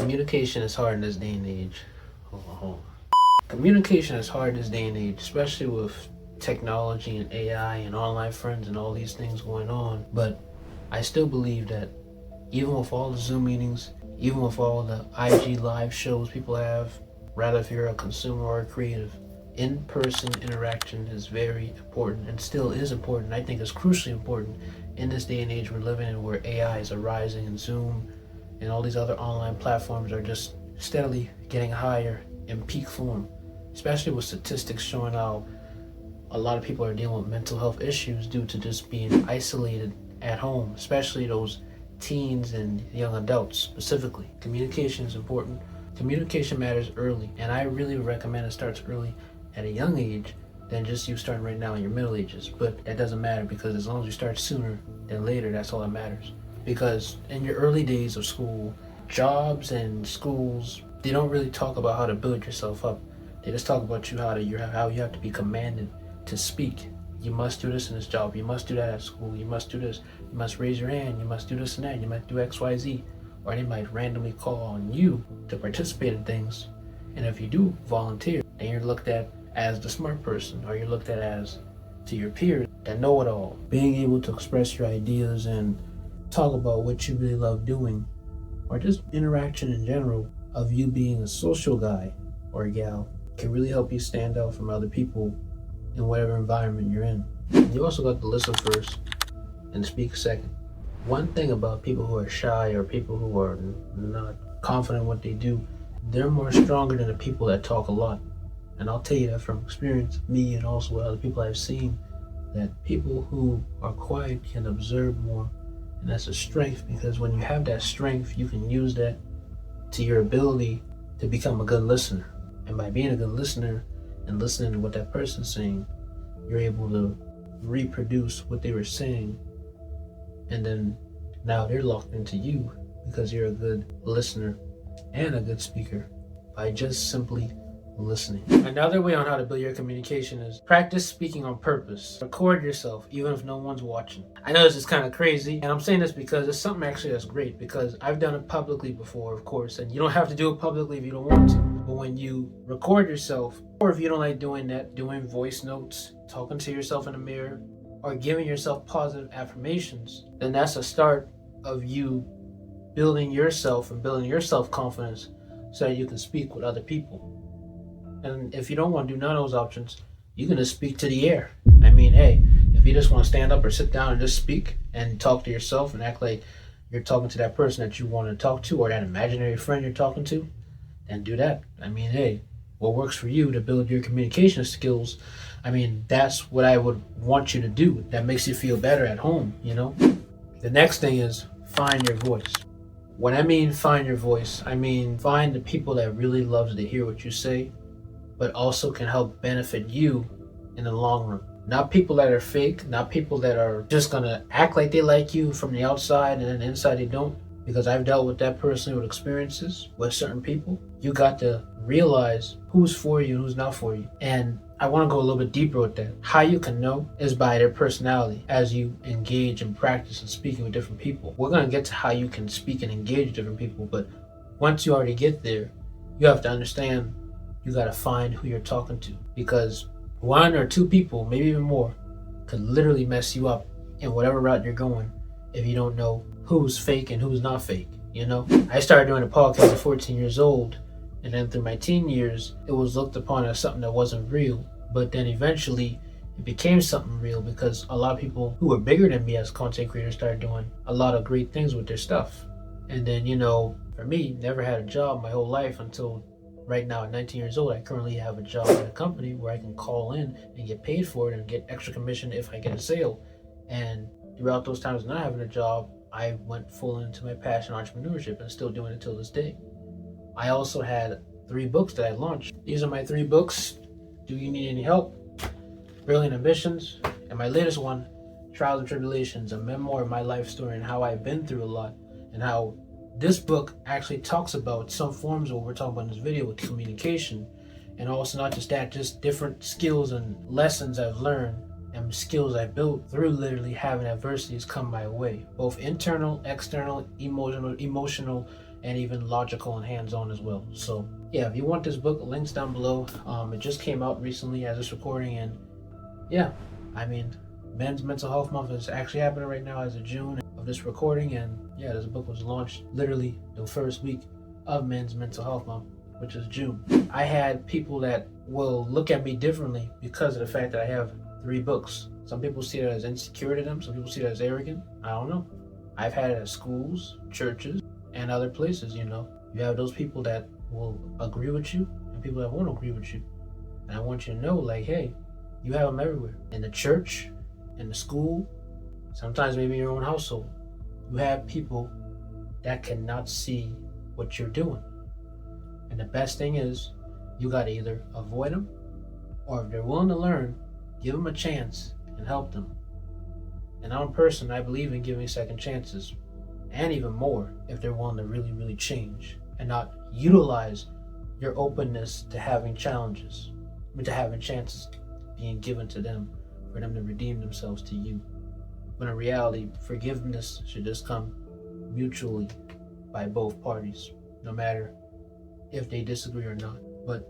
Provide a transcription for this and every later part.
Communication is hard in this day and age. Hold on. Communication is hard in this day and age, especially with technology and AI and online friends and all these things going on. But I still believe that even with all the Zoom meetings, even with all the IG live shows people have, rather if you're a consumer or a creative, in-person interaction is very important and still is important. I think it's crucially important in this day and age we're living in, where AI is arising and Zoom and all these other online platforms are just steadily getting higher in peak form, especially with statistics showing how a lot of people are dealing with mental health issues due to just being isolated at home, especially those teens and young adults specifically. Communication is important. Communication matters early, and I really recommend it starts early at a young age than just you starting right now in your middle ages. But that doesn't matter, because as long as you start sooner than later, that's all that matters. Because in your early days of school, jobs and schools, they don't really talk about how to build yourself up. They just talk about how you have to be commanded to speak. You must do this in this job. You must do that at school. You must do this. You must raise your hand. You must do this and that. You must do X, Y, Z. Or they might randomly call on you to participate in things. And if you do volunteer, then you're looked at as the smart person, or you're looked at as to your peers that know it all. Being able to express your ideas and talk about what you really love doing, or just interaction in general of you being a social guy or gal, can really help you stand out from other people in whatever environment you're in. You also got to listen first and speak second. One thing about people who are shy or people who are not confident in what they do, they're more stronger than the people that talk a lot. And I'll tell you that from experience, me and also other people I've seen, that people who are quiet can observe more. And that's a strength, because when you have that strength, you can use that to your ability to become a good listener. And by being a good listener and listening to what that person's saying, you're able to reproduce what they were saying. And then now they're locked into you because you're a good listener and a good speaker by just simply listening. Another way on how to build your communication is practice speaking on purpose. Record yourself even if no one's watching. I know this is kind of crazy, and I'm saying this because it's something actually that's great, because I've done it publicly before, of course, and you don't have to do it publicly if you don't want to. But when you record yourself, or if you don't like doing that, doing voice notes, talking to yourself in the mirror, or giving yourself positive affirmations, then that's a start of you building yourself and building your self-confidence so that you can speak with other people. And if you don't want to do none of those options, you can just speak to the air. I mean, hey, if you just want to stand up or sit down and just speak and talk to yourself and act like you're talking to that person that you want to talk to, or that imaginary friend you're talking to, then do that. I mean, hey, what works for you to build your communication skills, I mean, that's what I would want you to do. That makes you feel better at home, you know? The next thing is find your voice. When I mean find your voice, I mean find the people that really loves to hear what you say, but also can help benefit you in the long run. Not people that are fake, not people that are just gonna act like they like you from the outside and then inside they don't. Because I've dealt with that personally with experiences with certain people. You got to realize who's for you and who's not for you. And I want to go a little bit deeper with that. How you can know is by their personality as you engage and practice and speaking with different people. We're gonna get to how you can speak and engage with different people, but once you already get there, you have to understand you got to find who you're talking to, because one or two people, maybe even more, could literally mess you up in whatever route you're going if you don't know who's fake and who's not fake, you know? I started doing a podcast at 14 years old, and then through my teen years, it was looked upon as something that wasn't real, but then eventually it became something real because a lot of people who were bigger than me as content creators started doing a lot of great things with their stuff. And then, you know, for me, never had a job my whole life until right now at 19 years old. I currently have a job at a company where I can call in and get paid for it and get extra commission if I get a sale. And throughout those times not having a job, I went full into my passion, entrepreneurship, and still doing it till this day. I also had 3 books that I launched. These are my 3 books. Do You Need Any Help? Brilliant Ambitions. And my latest one, Trials and Tribulations, a memoir of my life story and how I've been through a lot, and how this book actually talks about some forms of what we're talking about in this video with communication. And also not just that, just different skills and lessons I've learned and skills I built through literally having adversities come my way, both internal, external, emotional, and even logical and hands-on as well. So yeah, if you want this book, links down below. It just came out recently as this recording, and yeah, I mean, Men's Mental Health Month is actually happening right now as of June of this recording, and yeah, this book was launched literally the first week of Men's Mental Health Month, which is June. I had people that will look at me differently because of the fact that I have 3 books. Some people see it as insecure to them, some people see it as arrogant. I don't know. I've had it at schools, churches, and other places, you know. You have those people that will agree with you and people that won't agree with you. And I want you to know, like, hey, you have them everywhere. In the church, in the school, sometimes maybe in your own household. You have people that cannot see what you're doing. And the best thing is, you gotta either avoid them, or if they're willing to learn, give them a chance and help them. And I'm a person, I believe in giving second chances, and even more if they're willing to really, really change and not utilize your openness to having challenges, to having chances being given to them for them to redeem themselves to you. When in reality, forgiveness should just come mutually by both parties, no matter if they disagree or not. But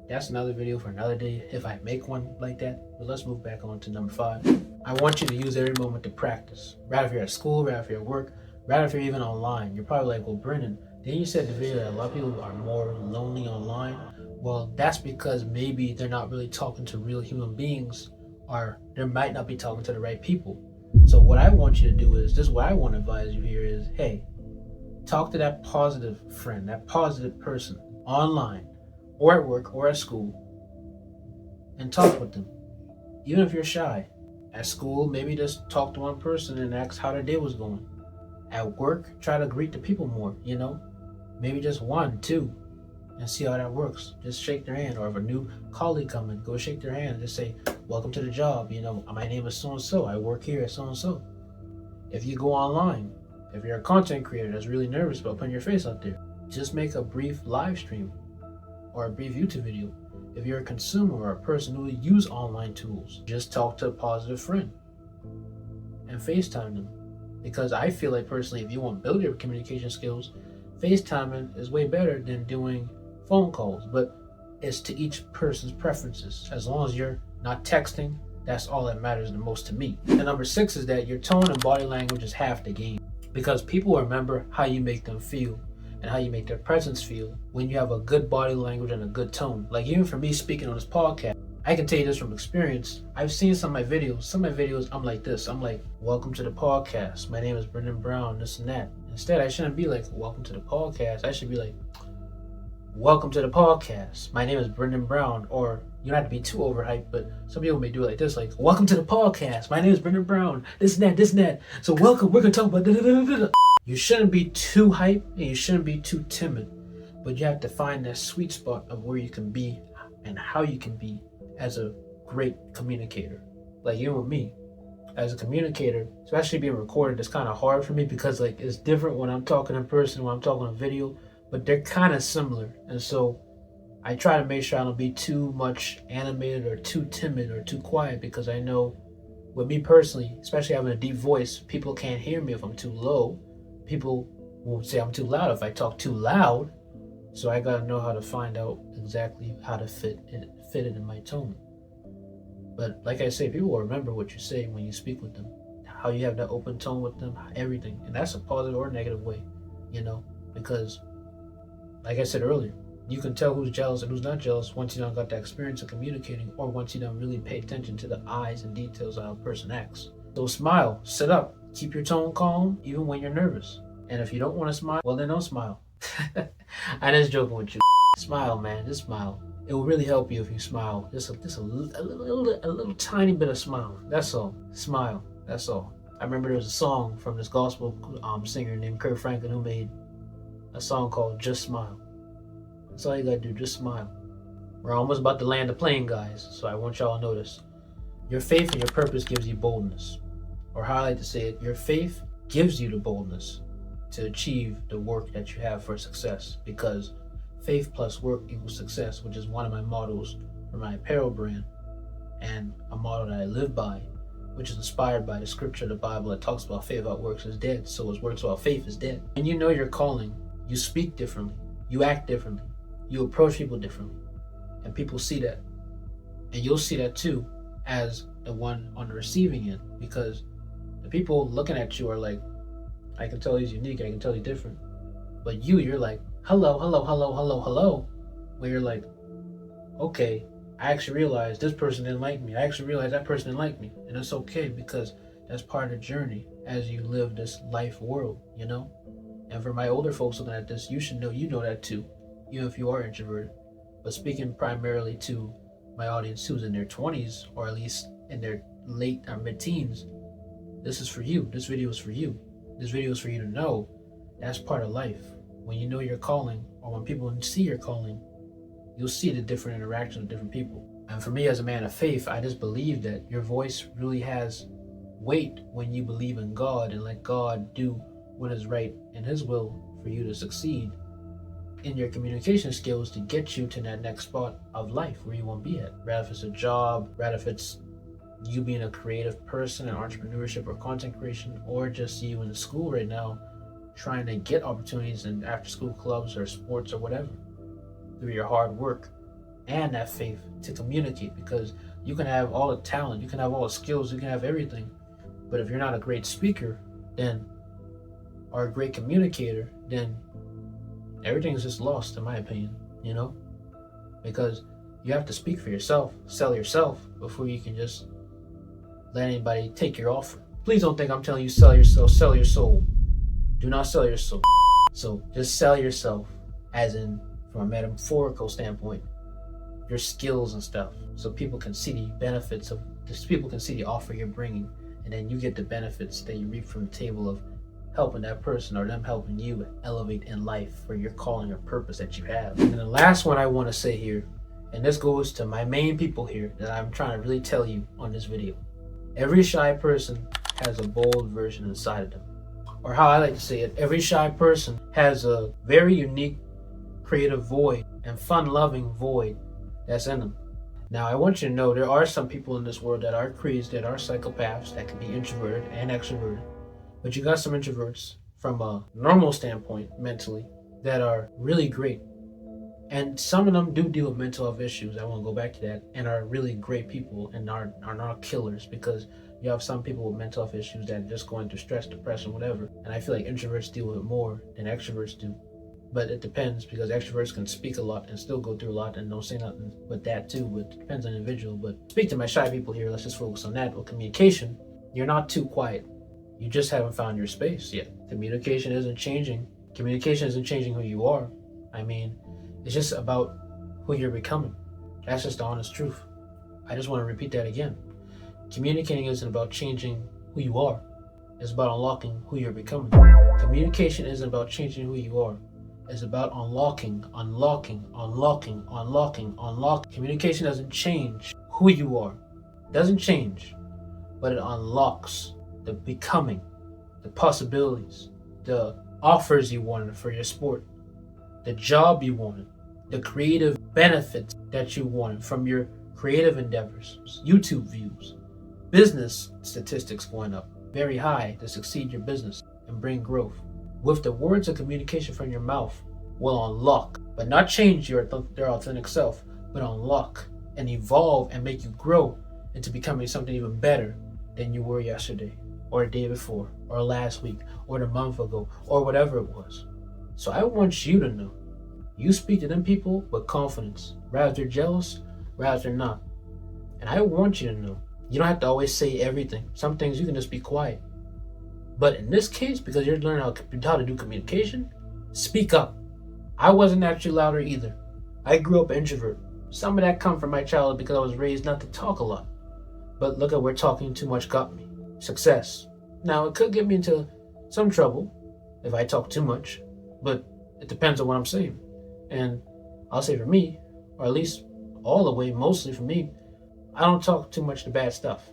that's another video for another day if I make one like that. But let's move back on to number 5. I want you to use every moment to practice. Rather if you're at school, rather if you're at work, rather if you're even online. You're probably like, well, Brendan, then you said in the video that a lot of people are more lonely online. Well, that's because maybe they're not really talking to real human beings, or they might not be talking to the right people. So what I want you to do is, this is what I want to advise you here is, hey, talk to that positive friend, that positive person online or at work or at school, and talk with them. Even if you're shy. At school, maybe just talk to one person and ask how their day was going. At work, try to greet the people more, you know? Maybe just 1, 2, and see how that works. Just shake their hand, or if a new colleague comes in, go shake their hand and just say, welcome to the job, you know, my name is so-and-so, I work here at so-and-so. If you go online, if you're a content creator that's really nervous about putting your face out there, just make a brief live stream or a brief YouTube video. If you're a consumer or a person who use online tools, just talk to a positive friend and FaceTime them. Because I feel like personally, if you want to build your communication skills, FaceTiming is way better than doing phone calls, but it's to each person's preferences. As long as you're not texting, that's all that matters the most to me. And number 6 is that your tone and body language is half the game, because people remember how you make them feel and how you make their presence feel when you have a good body language and a good tone. Like even for me speaking on this podcast, I can tell you this from experience. I've seen some of my videos, I'm like this. I'm like, welcome to the podcast. My name is Brendan Brown, this and that. Instead, I shouldn't be like, welcome to the podcast. I should be like, welcome to the podcast. My name is Brendan Brown. Or you don't have to be too overhyped, but some people may do it like this, like, welcome to the podcast. My name is Brendan Brown, this and that, this and that. So welcome, we're gonna talk about da-da-da-da-da. You shouldn't be too hyped and you shouldn't be too timid, but you have to find that sweet spot of where you can be and how you can be as a great communicator. Like you and me, as a communicator, especially being recorded, it's kind of hard for me because like it's different when I'm talking in person, when I'm talking on video, but they're kind of similar. And so I try to make sure I don't be too much animated or too timid or too quiet, because I know with me personally, especially having a deep voice, people can't hear me if I'm too low. People will say I'm too loud if I talk too loud. So I gotta know how to find out exactly how to fit it in my tone. But like I say, people will remember what you say when you speak with them, how you have that open tone with them, everything. And that's a positive or negative way, you know, because like I said earlier, you can tell who's jealous and who's not jealous once you don't got that experience of communicating, or once you don't really pay attention to the eyes and details of how a person acts. So smile, sit up, keep your tone calm, even when you're nervous. And if you don't want to smile, well then don't smile. I'm just joking with you. Smile, man, just smile. It will really help you if you smile. Just a little tiny bit of smile. That's all. Smile. That's all. I remember there was a song from this gospel singer named Kirk Franklin who made a song called Just Smile. That's all you gotta do, just smile. We're almost about to land the plane, guys, so I want y'all to notice. Your faith and your purpose gives you boldness. Or how I like to say it, your faith gives you the boldness to achieve the work that you have for success, because faith plus work equals success, which is one of my mottos for my apparel brand, and a motto that I live by, which is inspired by the scripture of the Bible that talks about faith without works is dead, so as works without faith is dead. When you know your calling, You speak differently. You act differently. You approach people differently. And people see that. And you'll see that too as the one on the receiving end, because the people looking at you are like, I can tell he's unique, I can tell he's different. But you're like, hello, hello, hello, hello, hello. Where you're like, okay, I actually realized this person didn't like me. I actually realized that person didn't like me. And it's okay, because that's part of the journey as you live this life world, you know? And for my older folks looking at this, you should know, you know that too, even if you are introverted. But speaking primarily to my audience who's in their 20s, or at least in their late or mid-teens, this is for you. This video is for you. This video is for you to know that's part of life. When you know your calling, or when people see your calling, you'll see the different interactions with different people. And for me as a man of faith, I just believe that your voice really has weight when you believe in God and let God do what is right in His will for you to succeed in your communication skills to get you to that next spot of life where you want to be at. Rather if it's a job, rather if it's you being a creative person in entrepreneurship or content creation, or just you in the school right now trying to get opportunities in after school clubs or sports or whatever through your hard work and that faith to communicate. Because you can have all the talent, you can have all the skills, you can have everything, but if you're not a great speaker, then, or a great communicator, then everything's just lost, in my opinion, you know? Because you have to speak for yourself, sell yourself, before you can just let anybody take your offer. Please don't think I'm telling you sell yourself, sell your soul. Do not sell your soul. So just sell yourself, as in from a metaphorical standpoint, your skills and stuff, so people can see the benefits of this, people can see the offer you're bringing, and then you get the benefits that you reap from the table of helping that person or them helping you elevate in life for your calling or purpose that you have. And the last one I want to say here, and this goes to my main people here that I'm trying to really tell you on this video. Every shy person has a bold version inside of them. Or how I like to say it, every shy person has a very unique creative void and fun-loving void that's in them. Now, I want you to know there are some people in this world that are crazy, that are psychopaths, that can be introverted and extroverted. But you got some introverts from a normal standpoint mentally that are really great. And some of them do deal with mental health issues. I won't go back to that, and are really great people and are not killers, because you have some people with mental health issues that are just going through stress, depression, whatever. And I feel like introverts deal with it more than extroverts do. But it depends, because extroverts can speak a lot and still go through a lot and don't say nothing with that too. But it depends on the individual. But speak to my shy people here. Let's just focus on that. With communication, you're not too quiet. You just haven't found your space yet. Communication isn't changing. Communication isn't changing who you are. I mean, it's just about who you're becoming. That's just the honest truth. I just want to repeat that again. Communicating isn't about changing who you are. It's about unlocking who you're becoming. Communication isn't about changing who you are. It's about unlocking. Communication doesn't change who you are. It doesn't change, but it unlocks the becoming, the possibilities, the offers you wanted for your sport, the job you wanted, the creative benefits that you wanted from your creative endeavors, YouTube views, business statistics going up very high to succeed your business and bring growth. With the words of communication from your mouth will unlock, but not change their authentic self, but unlock and evolve and make you grow into becoming something even better than you were yesterday, or the day before, or last week, or the month ago, or whatever it was. So I want you to know, you speak to them people with confidence, rather they're jealous, rather they're not. And I want you to know, you don't have to always say everything. Some things you can just be quiet. But in this case, because you're learning how to do communication, speak up. I wasn't naturally louder either. I grew up an introvert. Some of that come from my childhood because I was raised not to talk a lot. But look at where talking too much got me. Success. Now, it could get me into some trouble if I talk too much, but it depends on what I'm saying. And I'll say for me, or at least all the way, mostly for me, I don't talk too much to bad stuff.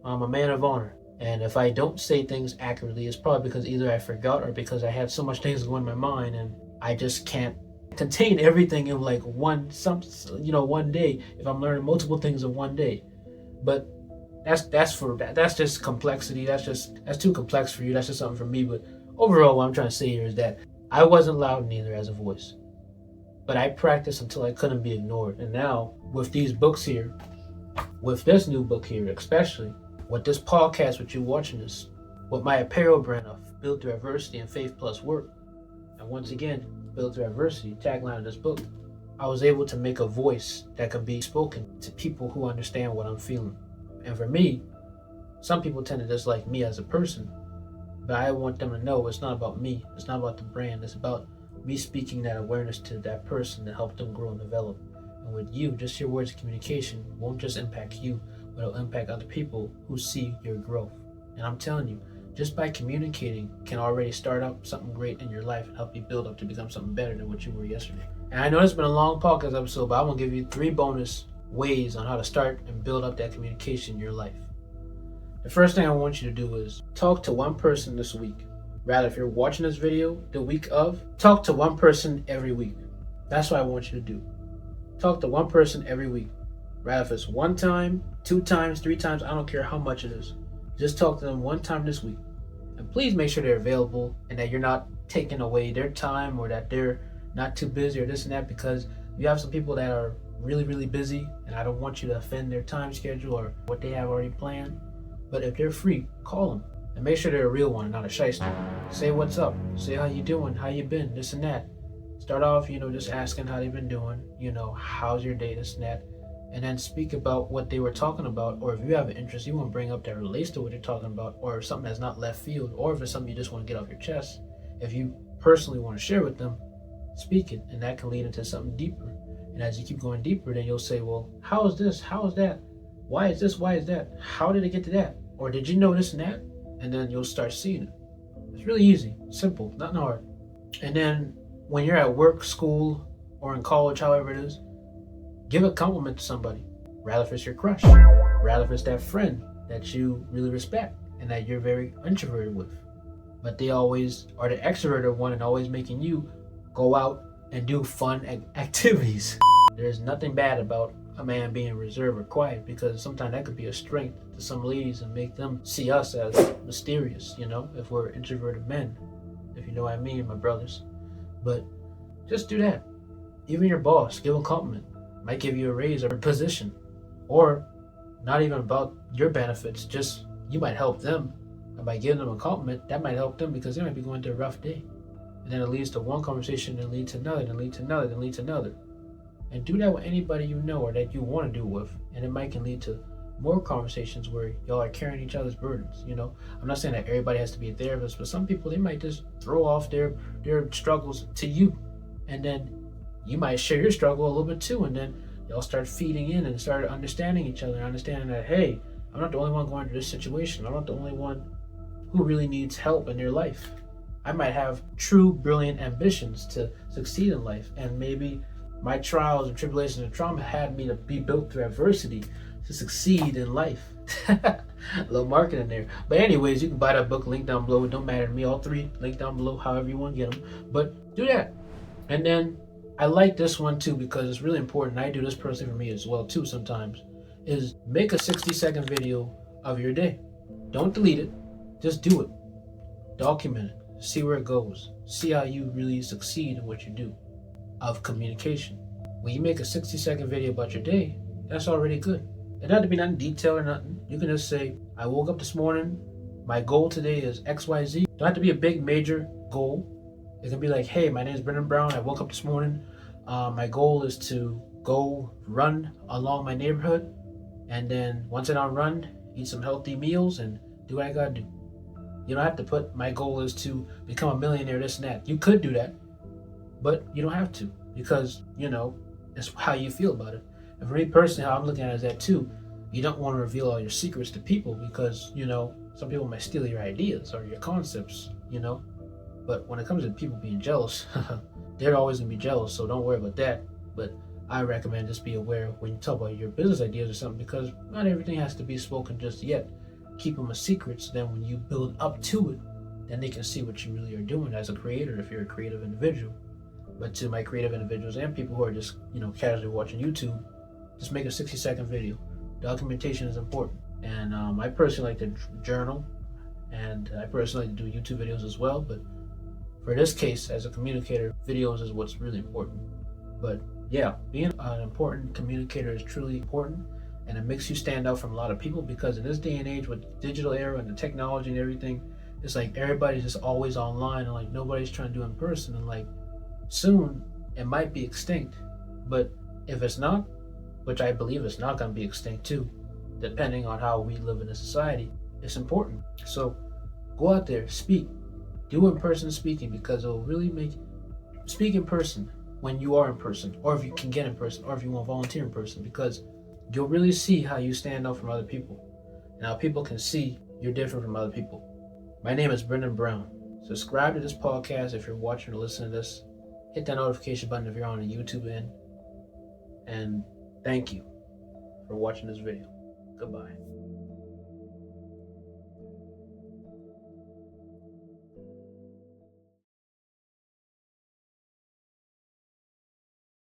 I'm a man of honor. And if I don't say things accurately, it's probably because either I forgot or because I had so much things going in my mind and I just can't contain everything in like one day if I'm learning multiple things in one day. But that's just complexity. That's too complex for you. That's just something for me. But overall, what I'm trying to say here is that I wasn't loud neither as a voice, but I practiced until I couldn't be ignored. And now, with these books here, with this new book here, especially with this podcast, with you watching this, with my apparel brand of Built Through Adversity and Faith Plus Work, and once again, Built Through Adversity, tagline of this book, I was able to make a voice that can be spoken to people who understand what I'm feeling. And for me, some people tend to dislike me as a person, but I want them to know it's not about me, it's not about the brand, it's about me speaking that awareness to that person to help them grow and develop. And with you, just your words of communication won't just impact you, but it'll impact other people who see your growth. And I'm telling you, just by communicating can already start up something great in your life and help you build up to become something better than what you were yesterday. And I know it's been a long podcast episode, but I'm going to give you 3 bonus ways on how to start and build up that communication in your life. The first thing I want you to do is talk to one person this week. Rather, if you're watching this video the week of, talk to one person every week. That's what I want you to do. Talk to one person every week. Rather, if it's 1 time, 2 times, 3 times, I don't care how much it is. Just talk to them 1 time this week. And please make sure they're available and that you're not taking away their time or that they're not too busy or this and that, because you have some people that are really, really busy and I don't want you to offend their time schedule or what they have already planned. But if they're free, call them and make sure they're a real one and not a shyster. Say what's up, say how you doing, how you been, this and that. Start off, just asking how they've been doing, how's your day, this and that. And then speak about what they were talking about, or if you have an interest you want to bring up that relates to what you're talking about, or something that's not left field, or if it's something you just want to get off your chest. If you personally want to share with them, speak it, and that can lead into something deeper. And as you keep going deeper, then you'll say, well, how is this? How is that? Why is this? Why is that? How did it get to that? Or did you know this and that? And then you'll start seeing it. It's really easy, simple, nothing hard. And then when you're at work, school, or in college, however it is, give a compliment to somebody. Rather if it's your crush, rather if it's that friend that you really respect and that you're very introverted with. But they always are the extroverted one and always making you go out and do fun activities. There's nothing bad about a man being reserved or quiet, because sometimes that could be a strength to some ladies and make them see us as mysterious, if we're introverted men, if you know what I mean, my brothers. But just do that. Even your boss, give a compliment. Might give you a raise or a position, or not even about your benefits, just you might help them, and by giving them a compliment that might help them because they might be going through a rough day, and then it leads to one conversation, then lead to another, then lead to another, then lead to another. And do that with anybody you know or that you want to do with, and it might can lead to more conversations where y'all are carrying each other's burdens. I'm not saying that everybody has to be a therapist, but some people, they might just throw off their struggles to you, and then you might share your struggle a little bit too, and then y'all start feeding in and start understanding each other, understanding that, hey, I'm not the only one going through this situation. I'm not the only one who really needs help in their life. I might have true, brilliant ambitions to succeed in life, and maybe my trials and tribulations and trauma had me to be built through adversity to succeed in life. A little marketing there. But anyways, you can buy that book, link down below. It don't matter to me. All 3, link down below, however you want to get them. But do that. And then I like this one too because it's really important. I do this personally for me as well too sometimes, is make a 60-second video of your day. Don't delete it. Just do it. Document it. See where it goes. See how you really succeed in what you do of communication. When you make a 60-second video about your day, that's already good. It doesn't have to be nothing detailed or nothing. You can just say, I woke up this morning. My goal today is XYZ. Don't have to be a big major goal. It can be like, hey, my name is Brendan Brown. I woke up this morning. My goal is to go run along my neighborhood. And then once I done run, eat some healthy meals and do what I gotta do. You don't have to put, my goal is to become a millionaire, this and that. You could do that, but you don't have to, because, it's how you feel about it. And for me personally, how I'm looking at it is that too, you don't want to reveal all your secrets to people because, some people might steal your ideas or your concepts, But when it comes to people being jealous, they're always going to be jealous, so don't worry about that. But I recommend just be aware when you talk about your business ideas or something, because not everything has to be spoken just yet. Keep them a secret, so then when you build up to it, then they can see what you really are doing as a creator if you're a creative individual. But to my creative individuals and people who are just, casually watching YouTube, just make a 60-second video. Documentation is important. And I personally like to journal, and I personally like to do YouTube videos as well, but for this case, as a communicator, videos is what's really important. But yeah, being an important communicator is truly important, and it makes you stand out from a lot of people, because in this day and age with the digital era and the technology and everything, it's like everybody's just always online, and like nobody's trying to do it in person, and like soon it might be extinct. But if it's not, which I believe it's not going to be extinct too, depending on how we live in a society, it's important. So go out there, speak, do in-person speaking, because it'll really make speak in person when you are in person, or if you can get in person, or if you want to volunteer in person, because you'll really see how you stand out from other people, and how people can see you're different from other people. My name is Brendan Brown. Subscribe to this podcast if you're watching or listening to this. Hit that notification button if you're on the YouTube end. And thank you for watching this video. Goodbye.